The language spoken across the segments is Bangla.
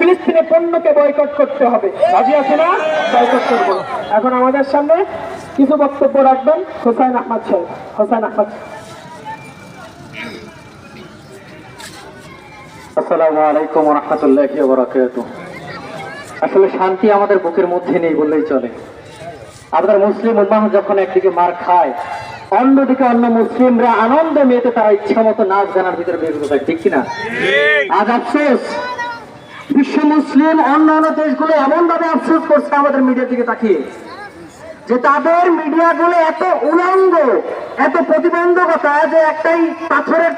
ফিলিস্তিনি পণ্যকে বয়কট করতে হবে। রাজি আছে না? বয়কট করবো। এখন আমাদের সামনে কিছু বক্তব্য রাখবেন হোসাইন আহমদ সাহেব। হোসাইন আহমদ। আসসালামু আলাইকুম ওয়া রাহমাতুল্লাহি ওয়া বারাকাতুহু। আসলে শান্তি আমাদের বুকের মধ্যে নেই বললেই চলে। আমাদের মুসলিম উম্মাহ যখন একদিকে মার খায়, অন্যদিকে অন্য মুসলিমরা আনন্দে মেতে তারা ইচ্ছা মতো নাচ গানার ভিতরে বের হতে থাকে, ঠিক কিনা? আজ আফসোস, বিশ্ব মুসলিম অন্যান্য দেশগুলো এমন ভাবে আফসোস করছে আমাদের মিডিয়ার দিকে তাকিয়ে, যে তাদের মিডিয়াগুলো এত উলঙ্গ, এত প্রতিবন্ধকতা যে একটাই পাথরের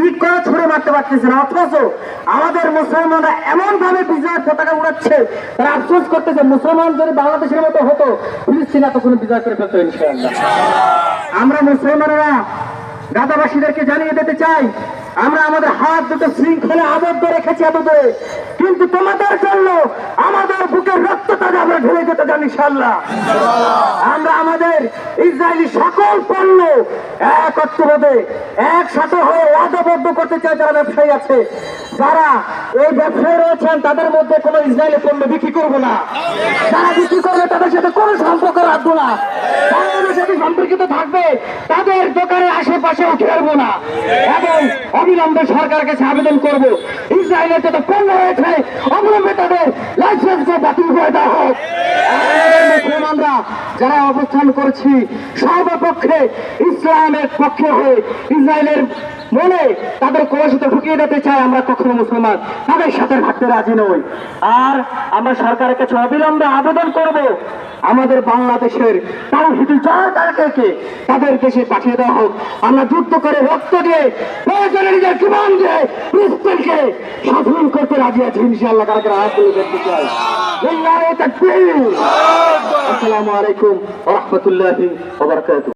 ইট করে ছুড়ে মারতে পারতেছে না, অথচ আমাদের মুসলমানরা এমন ভাবে বিজয় পতাকা উড়াচ্ছে, তারা আফসোস করতেছে মুসলমান যদি বাংলাদেশের মতো হতো, ফিলিস্তিন এতক্ষণ বিজয় করে ফেলতো ইনশাআল্লাহ। আমরা মুসলমানেরা গাজাবাসীদেরকে জানিয়ে দিতে চাই, আমরা আমাদের হাত দুটো শৃঙ্খলা আবদ্ধ রেখেছি এতদূরে, কিন্তু তোমাদের জন্য আমাদের বুকের রক্তটা আমরা ঢেলে যেতে জানি ইনশাআল্লাহ। আমরা আমাদের ইসরায়েলি সকল পণ্য একত্রভাবে একসাথে হয়ে ওয়াদাবদ্ধ করতে চাই। যারা ব্যবসায়ী আছে, যারা এই ব্যবসায়ী রয়েছেন, তাদের মধ্যে কোনো ইসরায়েলি পণ্য বিক্রি করবো না। যারা বিক্রি করবে তাদের সাথে কোনো সম্পর্ক রাখবো না। বাংলাদেশের সাথে সম্পর্কিত থাকবে তাদের দোকানের আশেপাশে উঠে আসবো না, এবং অবিলম্বে সরকারের কাছে আবেদন করবো ইসরায়েলের যত পণ্য রয়েছে অবিলম্বে তাদের লাইসেন্স বাতিল করে দেওয়া হোক। মুসলমানরা যারা অবস্থান করছি সর্বপক্ষে ইসলামের পক্ষে হয়ে ইসরায়েলের মনে তাদের কলসিতে ঢুকিয়ে দিতে চাই, আমরা কখনো মুসলমান তাদের সাথে থাকতে রাজি নই। আর আমরা সরকারের কাছে অবিলম্বে আবেদন করব আমাদের বাংলাদেশের তাওহীদি জনতাকে তাদের দেশে পাঠিয়ে দেওয়া হোক। আমরা যুদ্ধ করে রক্ত দিয়ে প্রয়োজনে নিজের জীবন দিয়ে ফিলিস্তিনকে স্বাধীন করতে রাজি আছি ইনশাআল্লাহ। কারা কারা হাত তুলে দেখতে চাই? আসসালামু আলাইকুম ওয়া রাহমাতুল্লাহি ওয়া বারাকাতুহু।